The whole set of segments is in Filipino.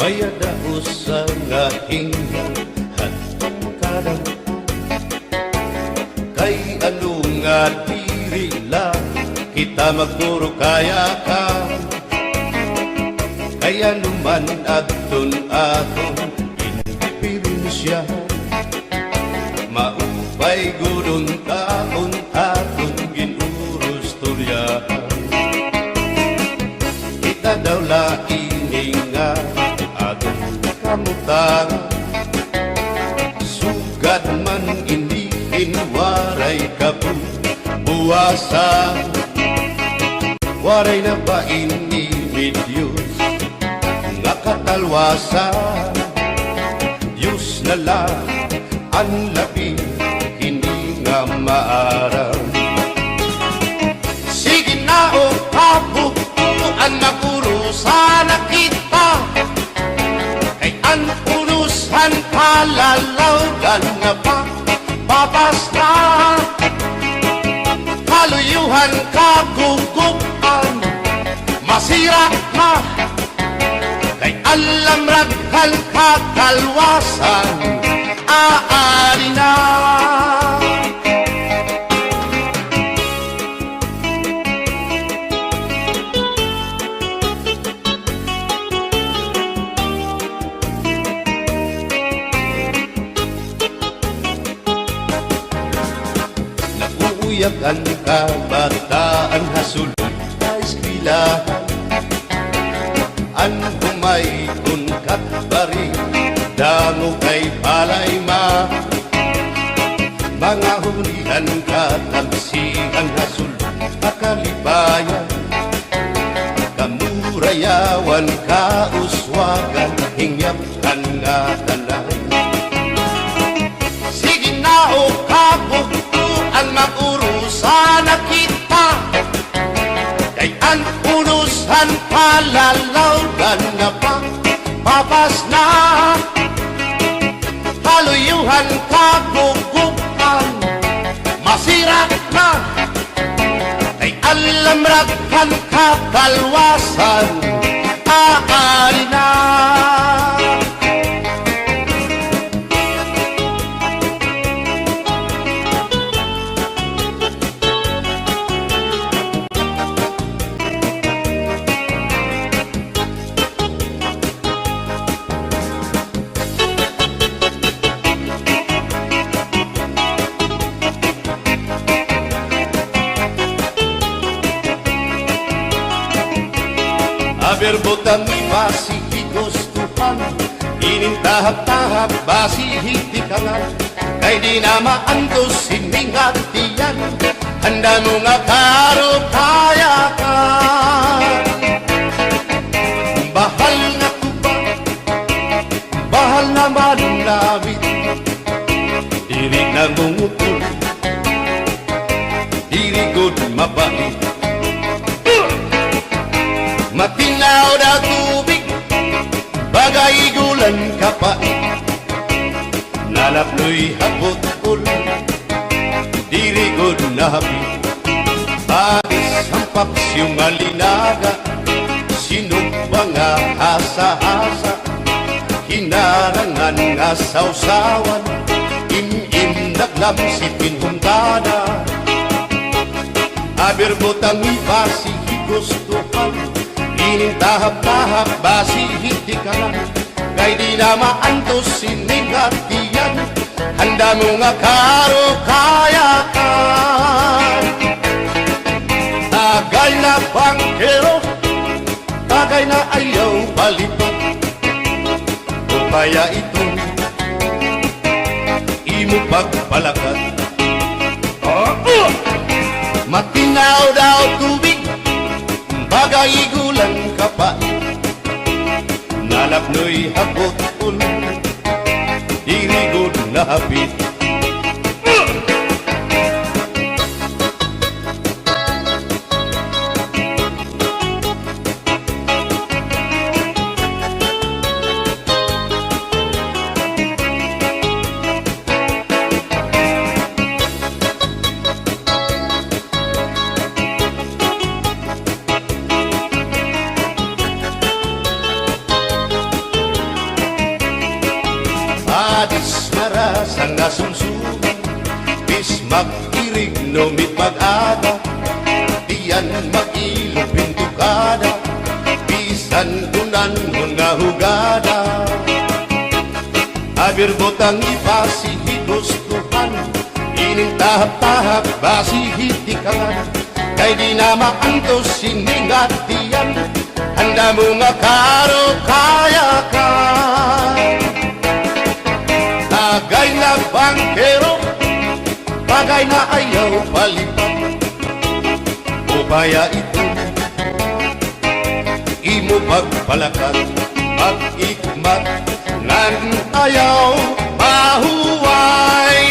Mayada usa nga hingan at kadang kay ano nga diri lang kita magturo kaya ka kaya naman aton indipirin siya maupay gudon taon aton ginurus turyahan kita daw laing nga aton kamutan sugad man inihin waray kabuwasan waray na ba ini Diyos nga katalwasan Diyos na lang ang labi hindi nga maaram sige na o kabukuan magurusan na kita kay ang unusan palalawgan nga pa babas na kaluyuhan kagugupan masira na kay alam raghan kakalwasan aari na naguuyak ang kabataan hasulod na eskwelahan ang humay unkat bari dango kay palay ma mga hunihan katamsihan hasulod akalibayan kamurayawan kauswagan hingyapkan nga tanay sige na o kabukuan magurusan na kita kay ang unusan palalawgan na pa papas na kaluyuhan kagugupan masira na kay alam raghan kakalwasan aari na Berbotan basi higustuhan inintahap-tahap basi hitikangan kay di na maantos siningatiyan handa mo nga karo kaya ka bahal na kuba bahal na manlawit diri na mungutol diri good mabait matinaw na tubig bagay gulan kapait nalapnoy hapot ulan diri good na hapit bagis ang paksiyong malinaga sinugba nga hasa-hasa hinarangan nga sausawan im-im naglamsipin humtada aberbotang ibasi higustuhan inintahap-tahap basi hitikalan kay di na maantos siningatiyan handa mo nga karo kayakan tagay na bangkero tagay na ayaw balipan o kaya ito imo pagpalakat matinaw daw tubig bagay gulang kapait nalapnoy habot ulan dirigod na hapit madismara sang nasumsuman, bis mag-irig numit mag-ada, diyan mag-ilog pintukada, bisan kunan nga hugada. Abir botang ipasihi gustuhan, ining tahap-tahap basihit ikalan, kay di na maantos siningat diyan, handa mo nga karo kaya ka. Tagay na bangkero, bagay na ayaw palipat, upaya ito imo pagpalakat, pag-ikmat nan ayaw mahuway.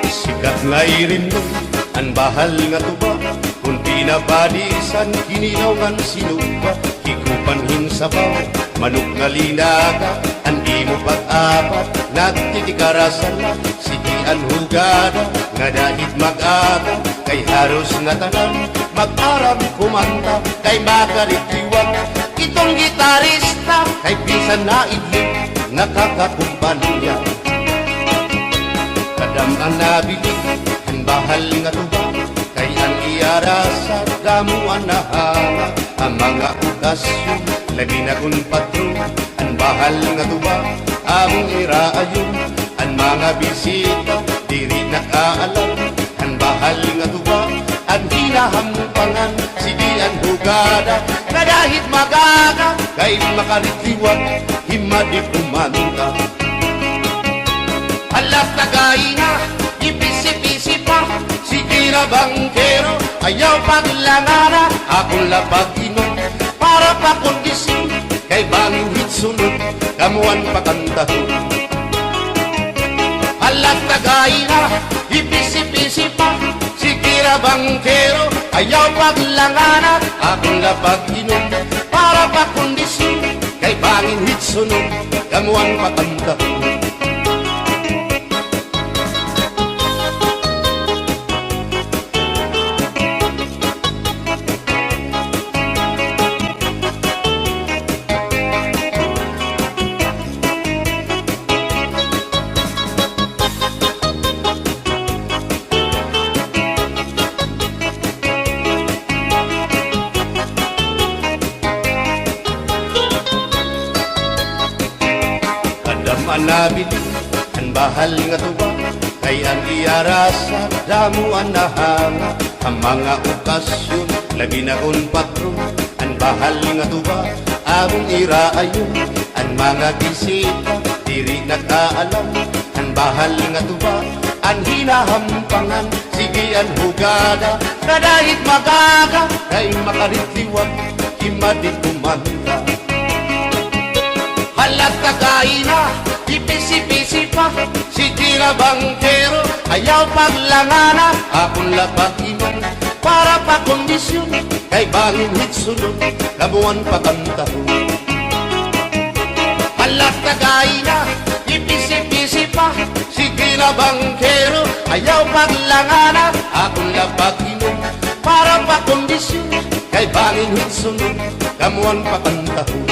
Sikat ngay rin mo ang bahal nga tuba, kung pinabadisan kinilawan sinuba, hikupanhin sabaw manok nga linaga, ang imo pag-apat nagtitikarasan lang, sige ang hugada nga dahit mag-aga, kay haros nga tanan mag-aram kumanta, kay makaritiwag itong gitarista, kay pisan na idlip nakakakumpanya. Kadam ang nabilig ang bahal nga tuba, kay ang iarasa damuan na hanga, ang mga okasyon labi na kung patron, ang bahal nga tuba among iraayon, ang mga bisita diri nakaalam, ang bahal nga tuba ang hinahampangan, sige ang hugada na dahit magaga, kay makaritiwag himadi kumanta. Alat tagay na, ipisi-pisi pa, sige na bangkero, ayaw paglangana, akong lapag inom, para pa kondisyon, kay bangin hitsunod, kamuan pakantahon. Alat tagay na, ipisi-pisi pa, sige na bangkero, ayaw paglangana, akong lapag inom, para pa kondisyon, kay bangin hitsunod, kamuan pakantahon. Manabili ang bahal nga tuba, kay ang iarasa damuan na hanga, ang mga okasyon labi na kung patron, ang bahal nga tuba among iraayon, ang mga bisita diri nakaalam, ang bahal nga tuba ang hinahampangan, sige ang hugada na dahit magaga, kay makaritiwag himadi kumanta. Halat tagay na, ipisi-pisi pa, sige na bangkero, ayaw paglangana, akong lapag iman, para pa kondisyon, kay bangin hitsunod, kabuan pa kantahon. Halat tagay na, ipisi-pisi pa, sige na bangkero, ayaw paglangana, akong lapag iman, para pa kondisyon, kay bangin hitsunod, kamuan pa kantahon.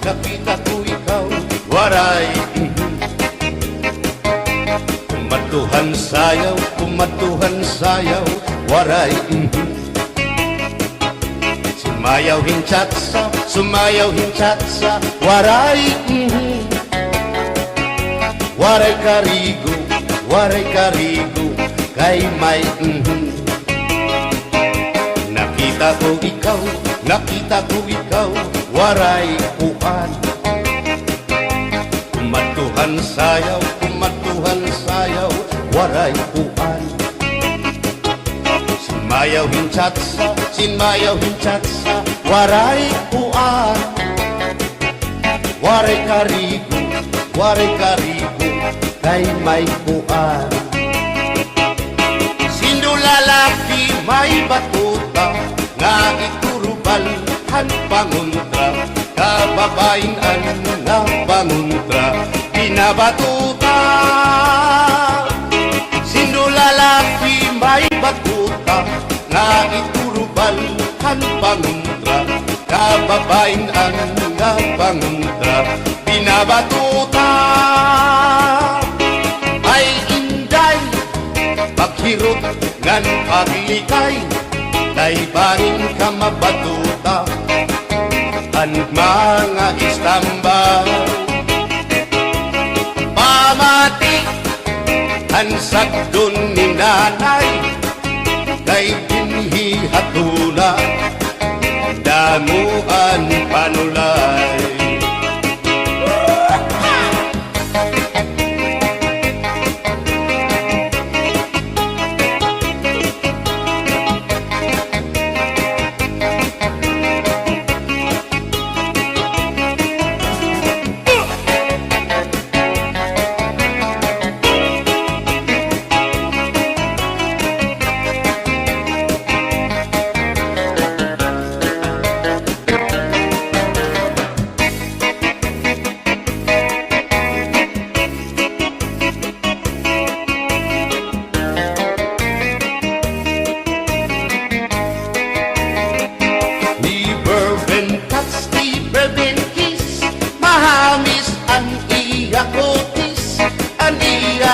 Nakita ko ikaw, waray. Kumatuhan sayaw, waray. Sumayaw hinchatsa, waray. Waray karigo, kay may Nakita ko ikaw, waray puan. Kumatuhan waray puan. Sinmayaw hinchatsa, waray puan. Waray karigo, kay may puan. Sindulalaki may batuta, nga iturubalhan panguntra, kababayan nga panguntra, pinabatuta. Sindulalaki may batuta, nga iturubalhan panguntra, kababayan nga panguntra, pinabatuta. Ay inday, paghirot ngan paglikay, kay bahin ka mabatuta, ang mga istambay. Pamati, ang sagdon ni nanay, kay binhi hatuna, damuan panulay.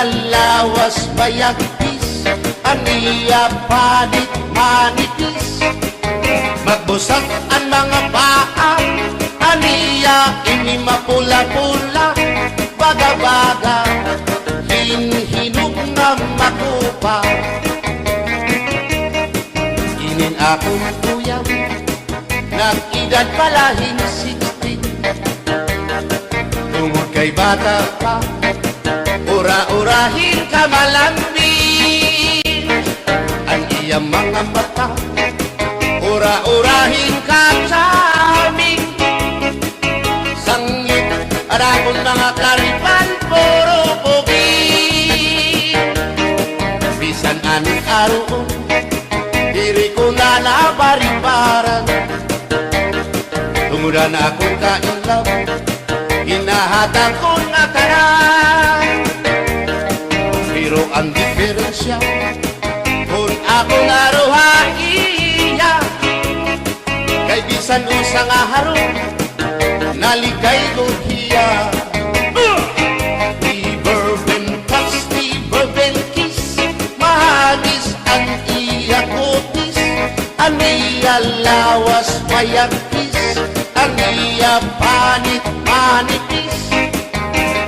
Lawas bayagpis, aniya panit manipis, magbusag ang mga paa, aniya ini mapula-pula, baga-baga, hinhinog na makupa. Inin akong kuya, nag-edad pala 60, tungod kay bata pa, ura-urahin ka malambing, ang iyang mga mata, ura-urahin ka saming, sanglit arakon mga karipan, puro pugi. Bisan anong aroon, diri ko na nabaribaran, tumudan akong kainlaw, hinahatan ko na tanan. Pero ang diferensya, kung ako naruhaiya, kay bisan usang aharong, naligay ko hiya. Iberben touch, iberben kiss, mahagis ang iya kutis, ang iya lawas mayagkis, ang iya panit manipis,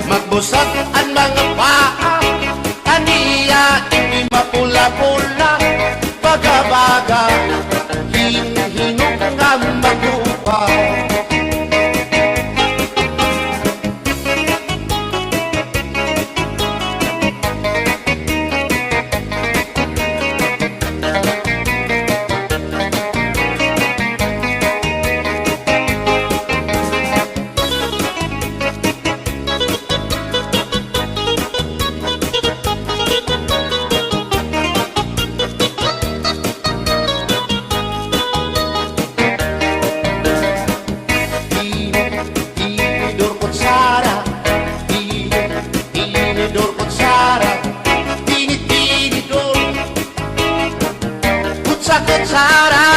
magbusag ang mga paa, aniya ini mapula-pula, baga-baga, hinhinog nga magupa. Kutsara,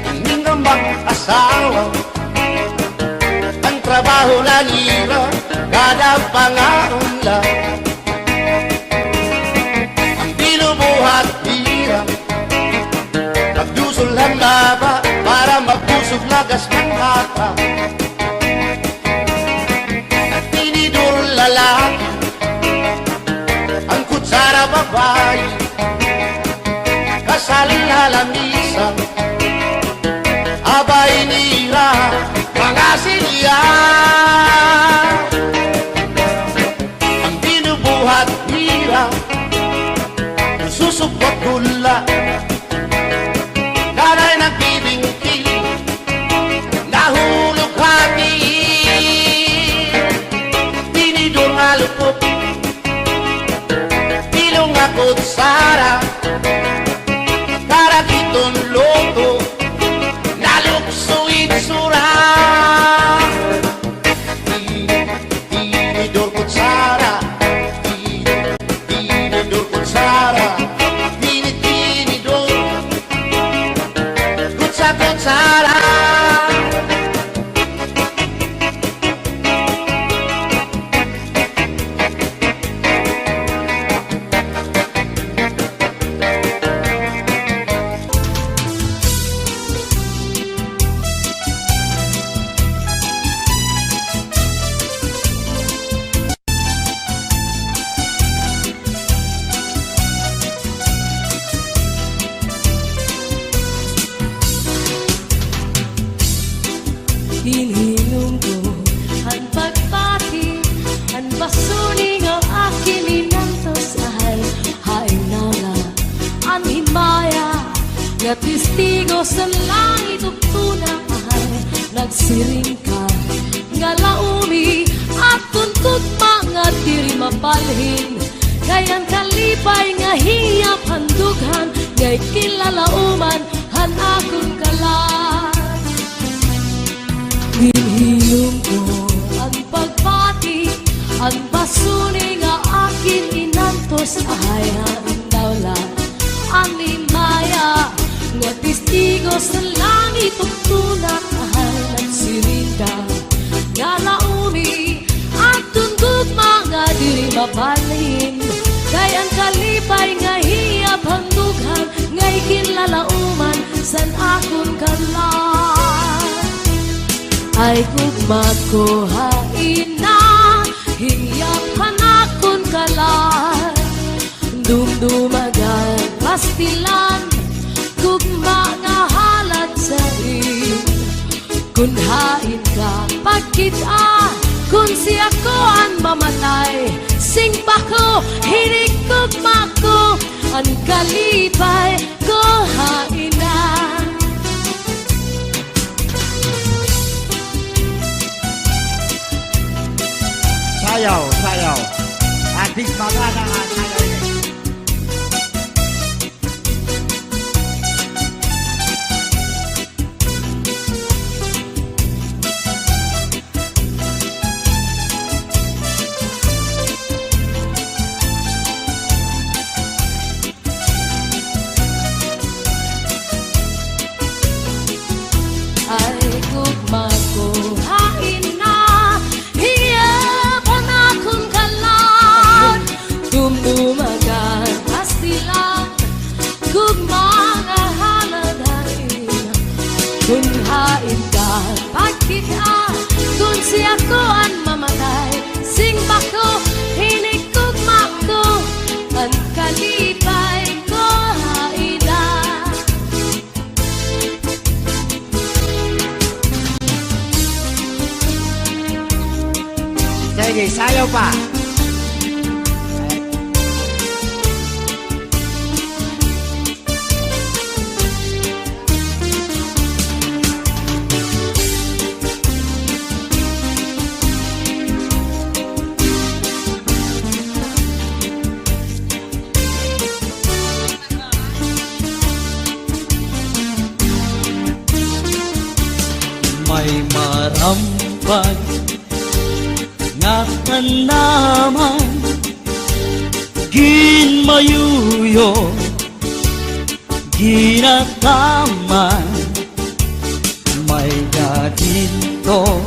hindi nga mag-asawa, ang trabaho na nila, kada pangaunla, ang binubuhat nila, magdusol ang laba, para magdusog lagas ng hata, at tinidur lalaki, ang kutsara babae, kasal halamisa, abay nila mga silya, ang binubuhat nila. Hinilong ko ang pagpati, ang basuning ang akin inantos ay haing nala ang himaya nga testigo sa langit ug tunang ay nagsiring ka nga laumi at tuntut mga diri mapalhin kayang kalipay nga hiyap handughan ngay kilalauman han akong kalan. Hinhilom ko ang pagpati, ang basuni nga akin inantos ay handawla ang limaya nga testigo sa langit ug tunang ay nagsirinda nga laumi at tundog mga diri mabalhin kayang kalipay nga hiyap handughan ngay kinlalauman san akong kalan. Ay gugma ko hain na hiyapan akong kalan dumdumagan pastilan gugma nga halat sa in kun hain ka pagkita kun siya ko ang mamatay sing pa ko hinigugma ko ang kalipay ko hain na. Sayaw, sayaw. Adik mga na sayaw ini. Ay gugma ko hain na hiyapan akong kalan dumdumagan pastilan gugma nga haladain kun hain ka pagkita kun siya ko ang mamatay sing bako hinigugma ko ang kalipay ko hain na. Sige, sayaw pa. May marampag nga naman ginmayuyo ginataman may gadito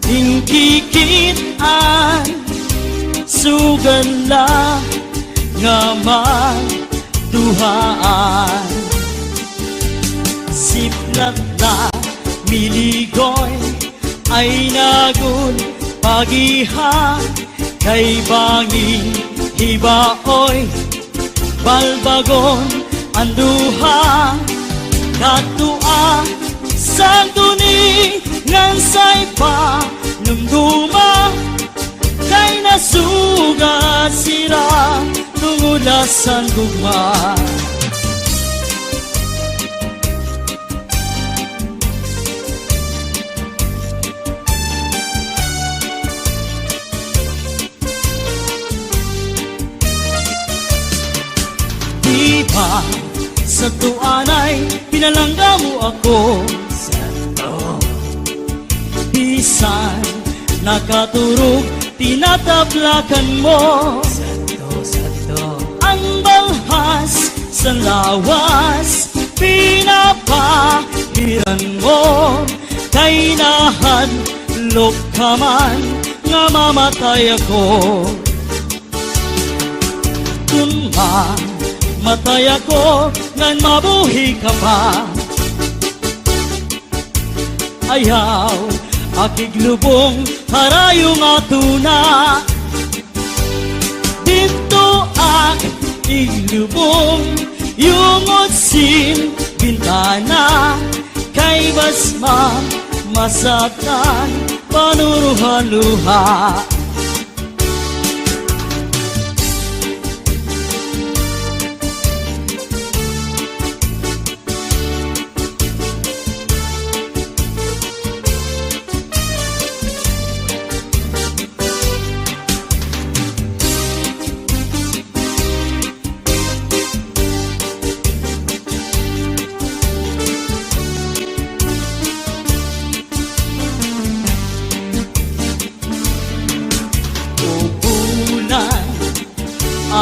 tingkikitan sugala nga magduhaan siplat na miligoy ay nagun pagiha kay banging hibaoy balbagon anduha katua sang duni ngansay pa numduma kay nasugat sira tungulasan gugma. Diba sa tuanay pinalangga mo ako Santo bisan nakaturog tinatablakan mo Santo, Santo ang balhas sa lawas pinapahiran mo kay nahadlok ka man nga mamatay ako kung matay ako ngan mabuhi ka pa ayaw akiglubong harayong atuna dito ak iglubong yung otsin bintana kay basma masaktan panuruhan-luha.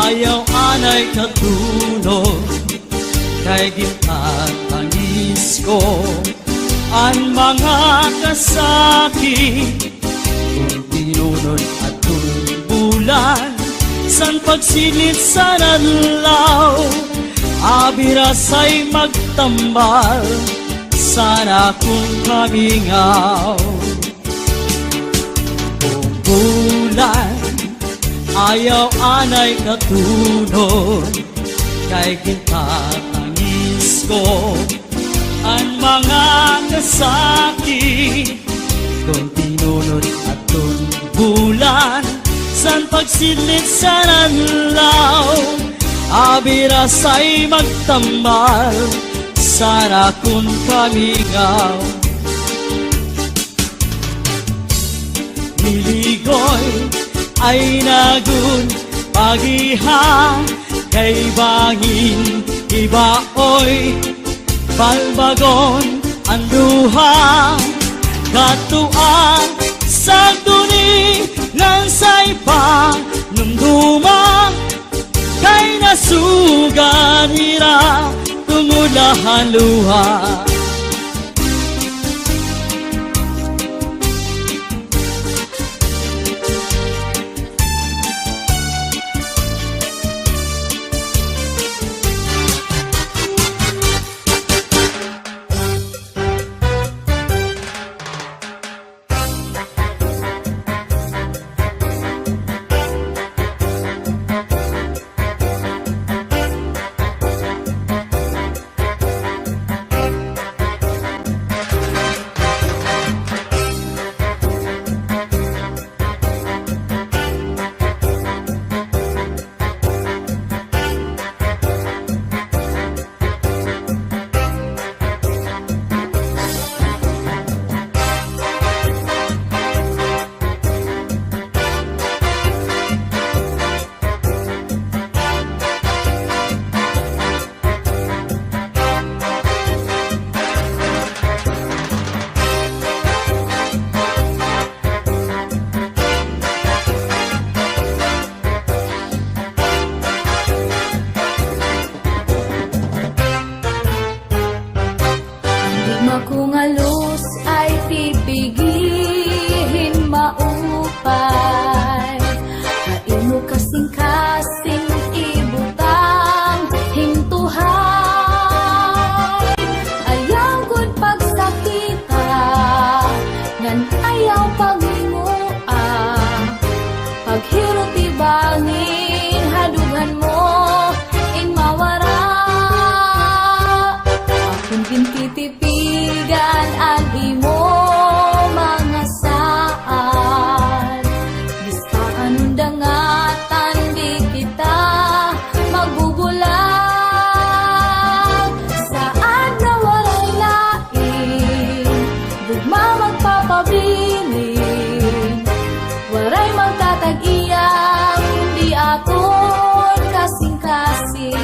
Ayaw anay katulog kay gintatangis ko ang mga kasakit kung tinunod at bulan san pagsilit sa nanlaw abirasay magtambal sana kung kamingaw kung bulan ayaw anay katulog kay gintatangis ko ang mga nasakit kung tinunod at bulan san pagsilit sa nanlaw abirasay magtambal sana kung kamingaw niligoy ay nagun pagiha kay bangin ibaoy balbagon ang duha katuan sa duni ng saypa numduma kay nasuganira tungulahan luha. Kung alus ay pipigihin maupay kaino kasing-kasing ibutang hintuhay ayaw gud pagsakita ngan ayaw paghinguan paghirot ibangin hadugan mo in mawara akong gintitipigan ang imo mga saan basta anundangatan di kita magbubulag saan na walay lain dugma magpapabilin waray magtatag-iyang kundi aton kasing-kasing.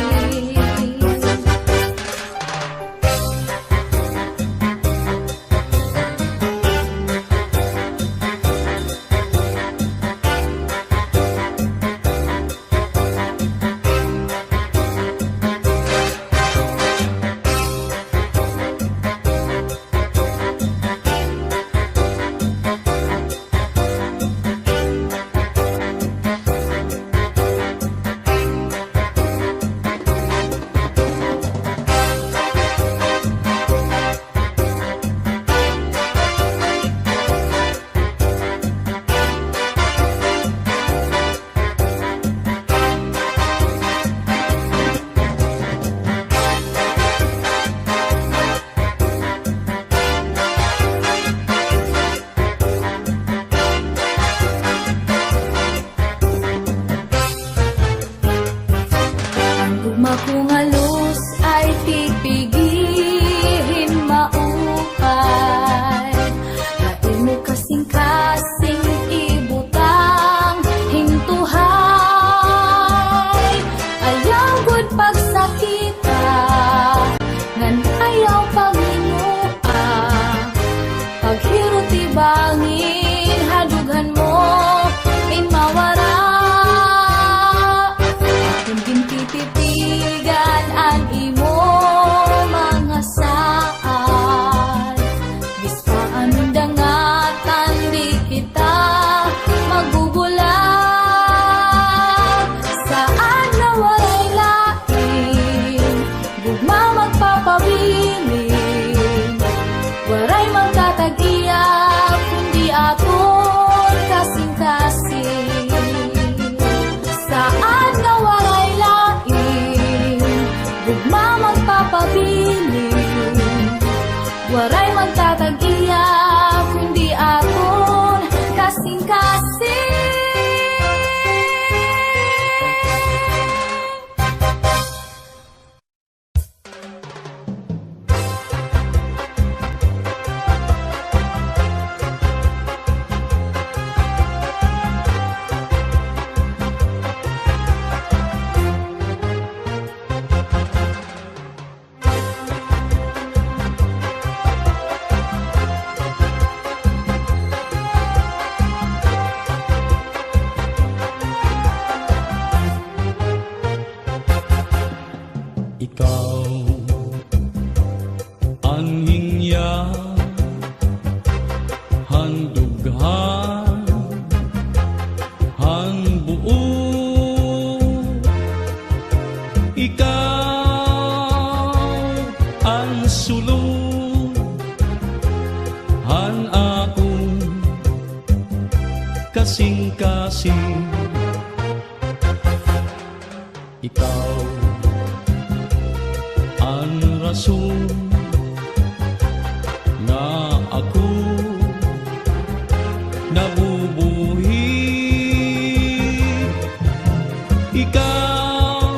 waray magtatag-iya kundi akon kasing-kasing. Ikaw ang hinya, handughan, ang buo. Ikaw ang sulong, han akong kasing-kasing. Ikaw ang rason nga ako nabubuhi. Ikaw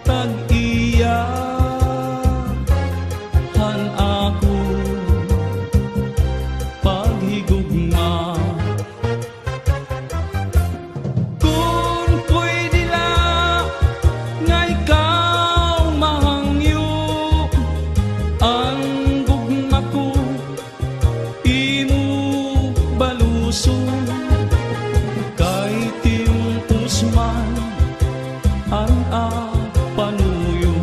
tag-iya, han ako paghigugma. Kung pwede lang nga ikaw mahangyo, ang gugma ko imo balusong. Kay timpos man ang panuyo,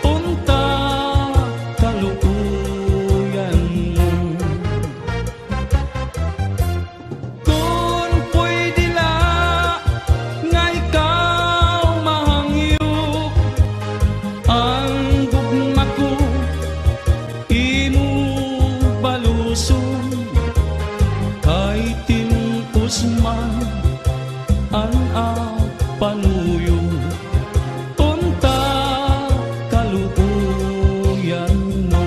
unta kalukuyan mo. Kung pwede lang nga ikaw mahangyo, ang gugma ko imo balusong. Kay timpos man ang panuyo, unta kalukuyan mo.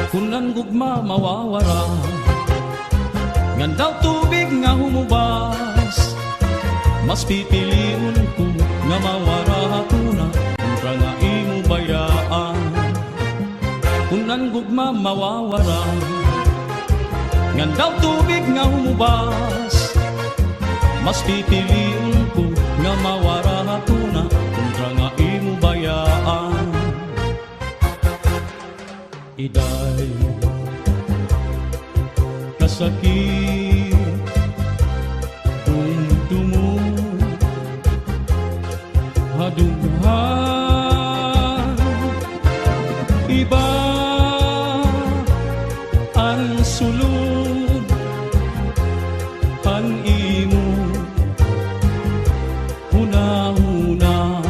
Kung ang gugma mawawara, ngandaw tubig nga humubas, mas pipiliun ko nga mawara hatuna kontra nga imo bayaan. Kung ang gugma mawawara, ngandaw tubig nga humubas, mas pipiliun ko nga mawara hatuna kontra nga imo bayaan. Iday kasakit kung dumo hadughan, iba ang sulod, ang imo huna-huna.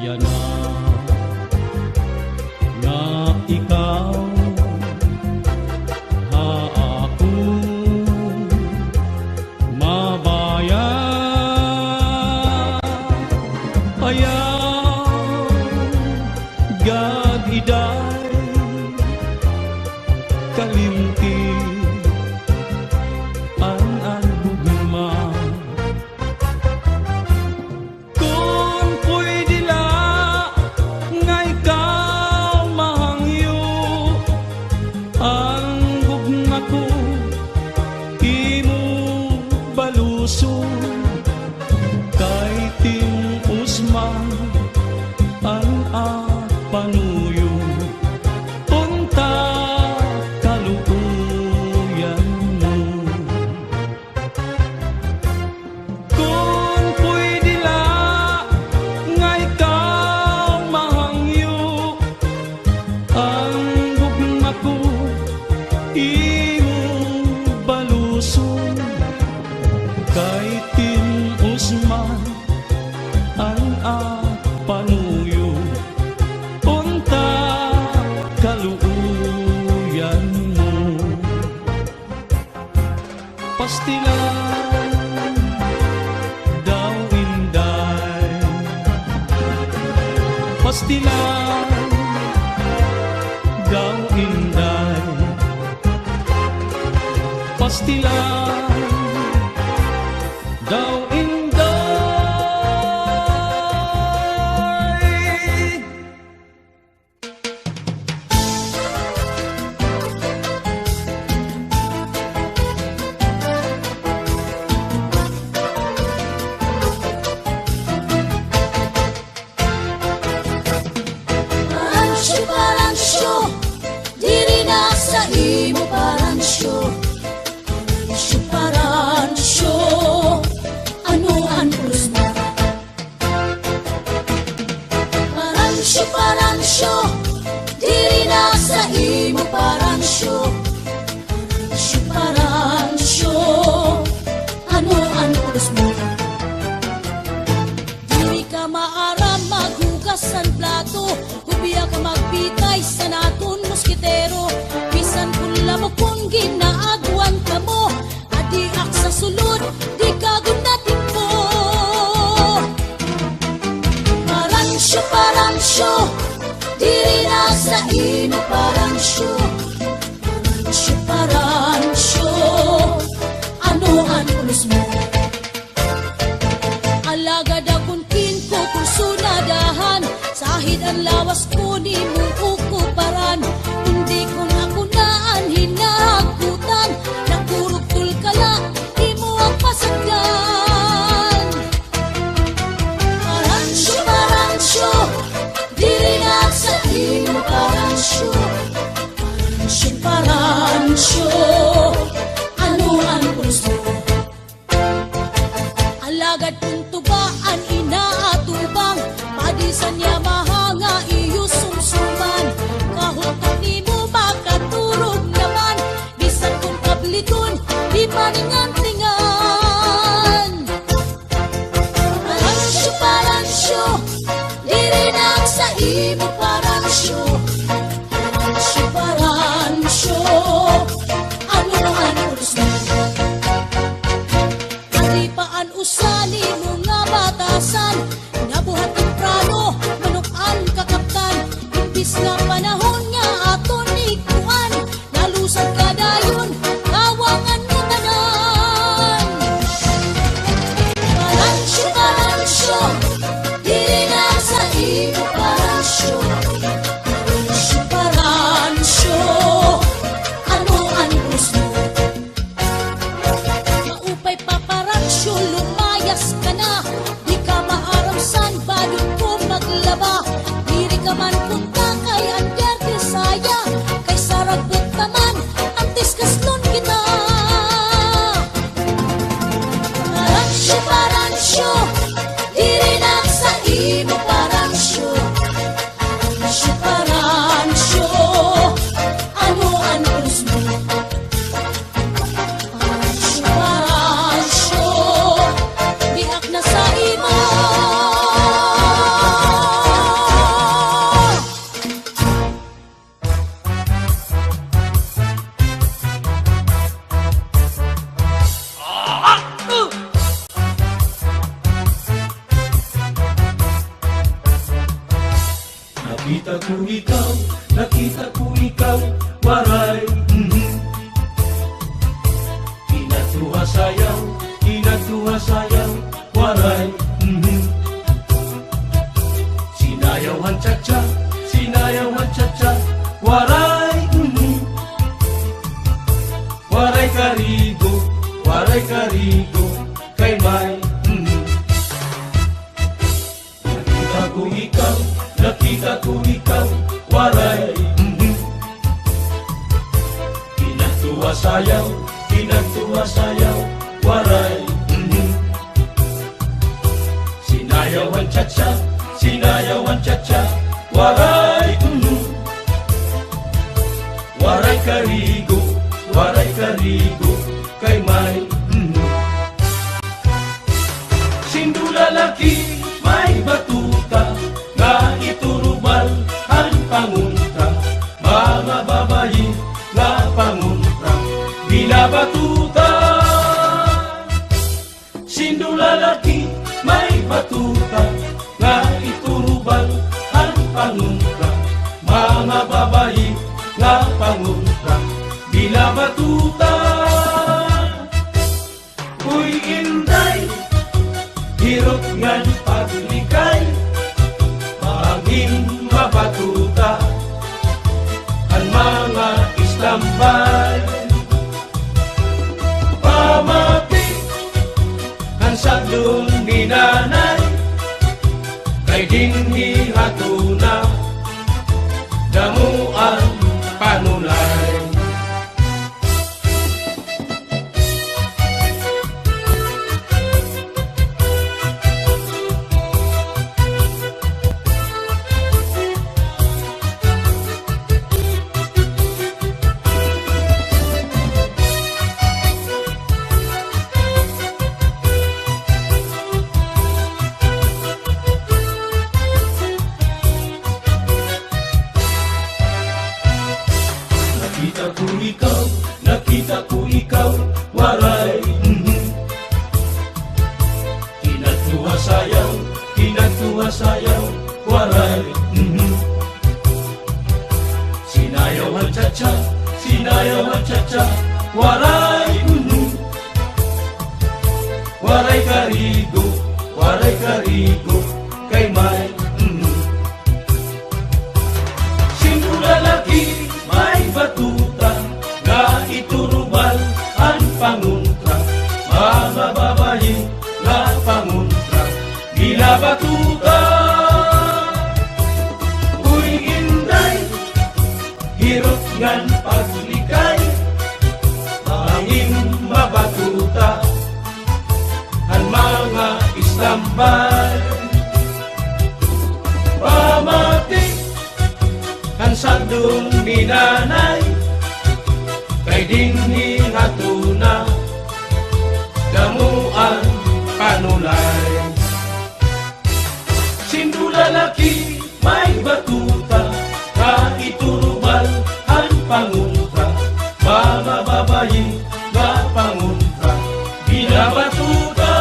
Yan na ikaw ha ako mabayan. Ang gugma ko imo baluson, kay tinus man ang panuyo, unta kaluuyan mo. Pastilan daw inday, pastilan daw inday, pastilan daw inday. Paransyo, paransyo, diri na sa imo paransyo. Paransyo, paransyo, ano ang pulos mo? Paransyo, paransyo, diri na sa imo paransyo. Paransyo, paransyo, ano ang pulos mo? Diri ka maaram maghugas ang plato, hubiya ka magbitay sa naton moskitero. Bisan pula mo kung ginaagwan ka mo, adiak sa sulod, di ka gunatin mo. Paransyo, paransyo, diri na sa imo paransyo. Paransyo, paransyo, ano ang pulos mo? Alagad akong kinko kung sunadahan, sahid ang lawas ko ni mong ukuparan. Hindi ko na kunaan hinahagutan, nagurugtul ka lang, di mo ang pasagdan. Paransyo, paransyo, diri na sa imo paransyo. Paransyo, paransyo, ano ang pulos mo? Alagad kong tubaan inaatubang, padisan niya mahanga iyo sumsuman. Kahutok ni mo makaturog naman, bisan kong kabliton di paningan-tingan. Paransyo, paransyo, diri na sa imo paransyo. Paransyo, paransyo, ano ang pulos mo? Kalipaan usani mo nga batasan, nabuhat ng prano, manukan kakaptan. Imbis nga panahon nga aton ikuan, nalusad ka dayon, kawangan mo tanan. Paransyo, paransyo, diri na sa imo paransyo. Paransyo, paransyo, ano ang pulos mo? Maupay pa paransyo, lumayas ka na, di ka maaramsan, badong ko maglaba. Diri ka man punta kay Ander Tisaya, kay Saragot naman, ang tiskaslon kita. Paransyo, paransyo, diri na sa imo paransyo. Paransyo, paransyo, ano ang pulos mo? Paransyo, paransyo, biak na sa imo. Nakita ko ikaw, waray. Kinatuha sayaw, waray. Sinayawan cha-cha, waray. Waray karigo, kay may. Nakita ko ikaw, waray. Kinatuwa sayaw, waray. Sinayawan cha-cha, waray. waray karigo, kay may Sindulalaki may batuta, nga iturubal ang pangunta, mga babayi nga pangunta, binabatuta. Sindulalaki may batuta, nga iturubal ang pangunta, mga babayi nga pangunta, binabatuta. Uy inday, hirot ngan paglikay, maging mabatuta ang mga Islambay. Pamati ang sadlong minanay, kay dinhi hatuna damuan panulay. Nakita ko ikaw, waray Kinatuwa sayaw, waray Sinayaw ang cha-cha, waray Waray karigo, kay may Sindulalaki may batuta, nga iturubal ang panguntra, mga babayi nga panguntra, binabatuta. Uy inday, hirot ngan paglikay, maging mabatuta ang mga Islambay. Pamati ang sadong minanay, kay dinhi hatuna damuan panulay. Sindulalaki may batuta, nga iturubal ang pangunta, mga babayi nga pangunta, binabatuta.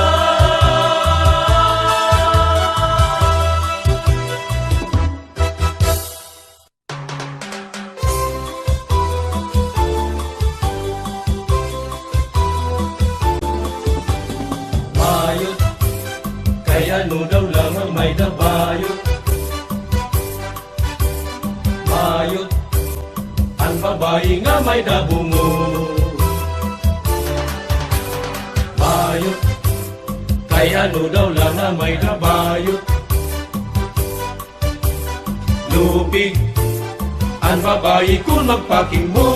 Ano daw lang ang may dabayot, mayot ang babae nga may dabungo. Mayot, kay ano daw lang ang may dabayot, lupig ang babae kung magpaking mo.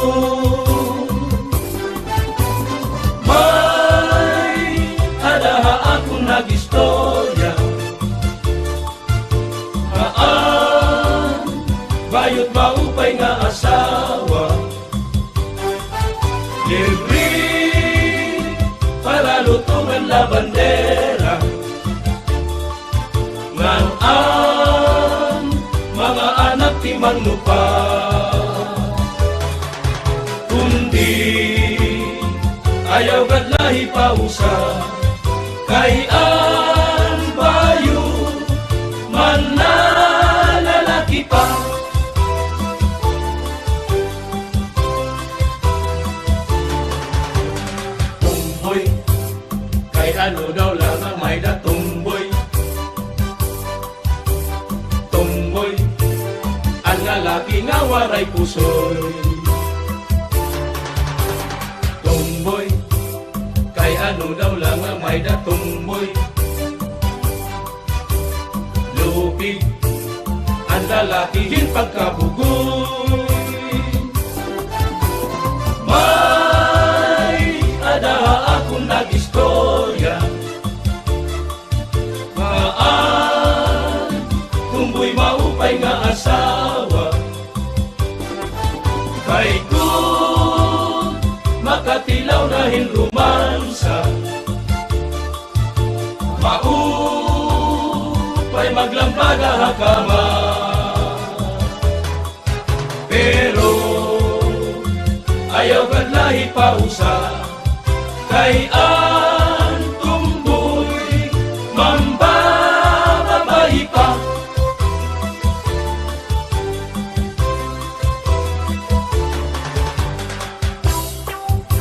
May adaha akong nag-istorya, bayot maupay nga asawa, libre para lutungan la bandera, ngan ang mga anak ti magnupa, kundi ayaw gadlahi pausa, kay ang bayo man na lalaki pa. Ano daw lang ang may datumboy, tumboy ang lalaki nga waray pusoy. Tumboy, kay ano daw lang ang may datumboy, lupig ang lalaki hin pagkabugoy. May adaha akong nag-istorya, tumboy maupay nga asawa, kay makatilaw na hinrumansa. Maupay maglambada hakama, pero ayaw kadlahi pausa, kay an tumboy mambababay pa.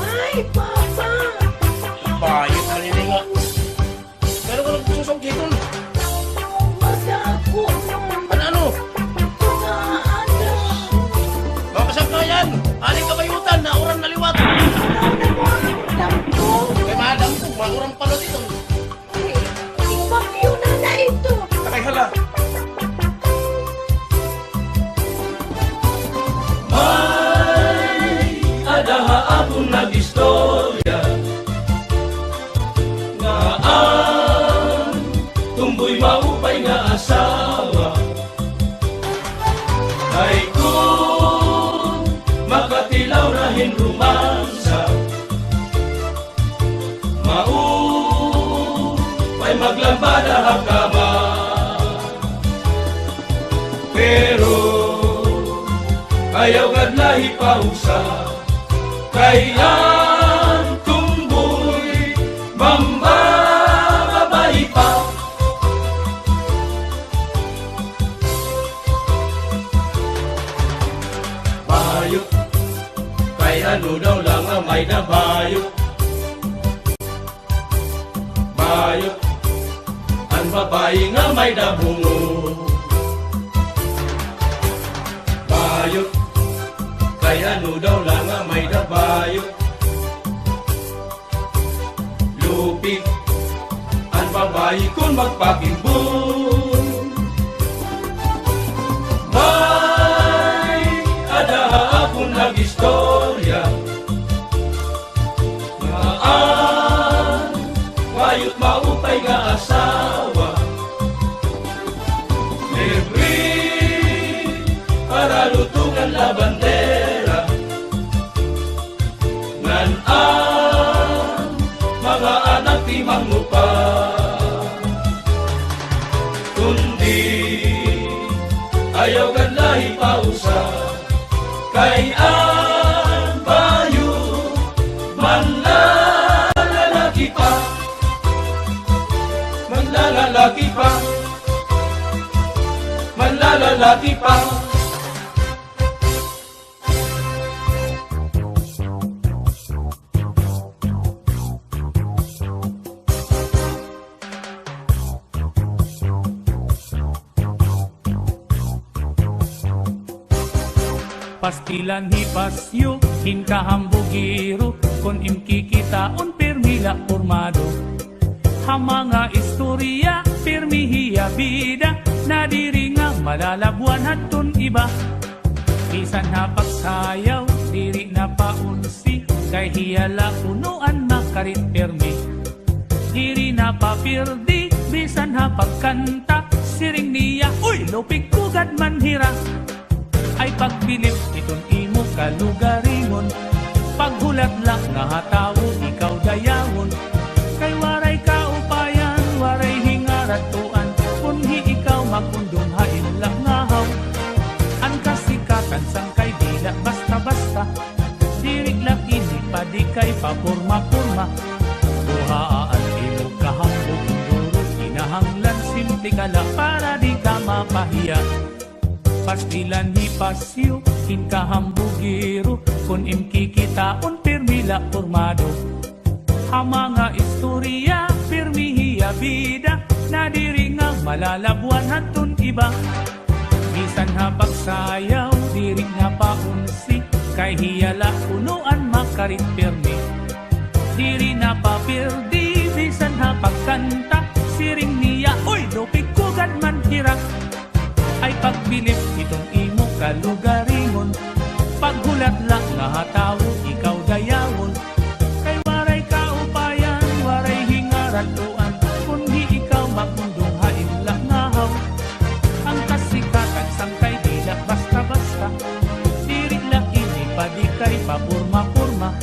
Ay, Papa! Bayit halilinga. Pero ka nagsusog dito. Madako! Ano? Naano? Makasap na yan. Aling kabayutan na urang naliwat. Dako! Kay madam ko, maurang palo dito. Bagyo na ito! Takay hala. May adaha akong nag-istorya nga ang tumboy maupay nga asawa, ay kung makatilaw na hinrumansa, maupay maglambada hakama, pero ayaw kadlahi pausa, kay ang tumboy mambababay pa. Bayot, kay ano daw lang ang may nabayot. Bayot, ang babae nga may nabungo. Bayot, kay ano daw lang ang may nabayot. Lupit, ang babae kung magpakimbon. May adaha akong nag-istorya nga ang bayot maupay nga asawa, para lutungan la bandera, ngan ang mga anak di mangupa, kundi ayaw kadlahi pausa, kay ang bayo manlalalaki pa, manlalalaki pa, manlalalaki pa. Pastilan hipasyo, hinkahambugiro, kon imkikitaon permila formado. Hamanga istorya, permihiya bida, nadiri nga malalabuan hatun iba. Bisan hapagsayaw, diri na paunsi, kay hiyala unuan makarit permi. Diri na papirdi, bisan hapagkanta, siring niya, uy, lupig kugad manhira. Ay pagbilip itong imo kalugaringon, paghulat lang nga hatawo ikaw dayawon, kay waray kaupayan, waray hingaratuan, kunhi ikaw makundong hain lang ngahaw. Ang kasikatan sang kay dila basta-basta, dirig lang ini pa di kay papurma-purma. Buhaan imo kahambog duro, kinahanglan simple ka lang para di ka mapahiya. Pastilan hipasyo, hinkahambugiro, kun imkikitaon permila formado. Hamanga istorya, permihiya bida, nadiri nga malalabuan hatun iba. Bisan hapagsayaw, diri nga paunsi, kay hiyala unuan makarit permi. Diri na papirdi, bisan hapagkanta, siring niya, uy, lupig kugad man hirak. Ay pagbilip itong imo kalugaringon, paghulat lang nga hatawo ikaw dayawon, kay waray kaupayan, waray hingaratuan, kundi ikaw makundong hain lang ngahaw. Ang kasikatan sang kay dila basta-basta, diri lang ini pa di kay papurma-purma.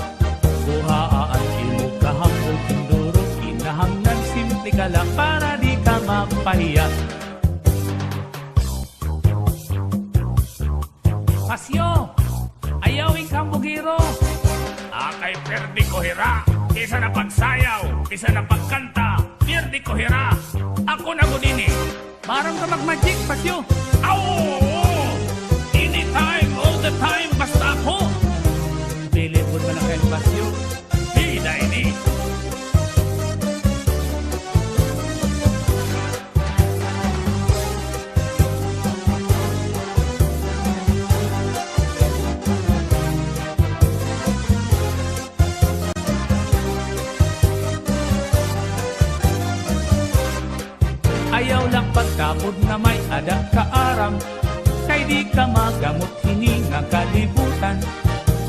dala para di ka mapahiya. Pasyo, ayaw ikang bugiro. Akay perdi ko hira, isa na pagsayaw, isa na pagkanta, perdi ko hira. Ako na gudini. Parang ka mag-magic, Pasyo. Aw! Anytime, all the time, basta ako. Pilipod mo na kayo, Pasyo. Hida ini. Ayaw lang pagkapod na may ada kaaram. Kay di ka magamot hininga kalibutan.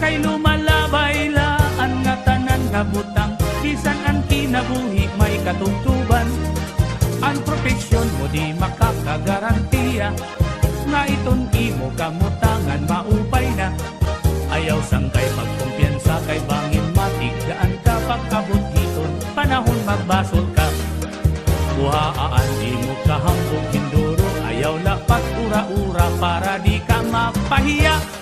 Kay lumalabay laan nga tanan na butang. Bisan ang kinabuhi may katungtuban. Ang proteksyon mo di makakagarantiya. Nga iton imo kamutangan maupay na. Ayaw sangkay magkumpiyansa kay bangin matigdaan ka pagkabot hiton. Panahon magbasol ka. Buhaan di mo kahambog hinduro. Ayaw lapat ura-ura para di ka mapahiya.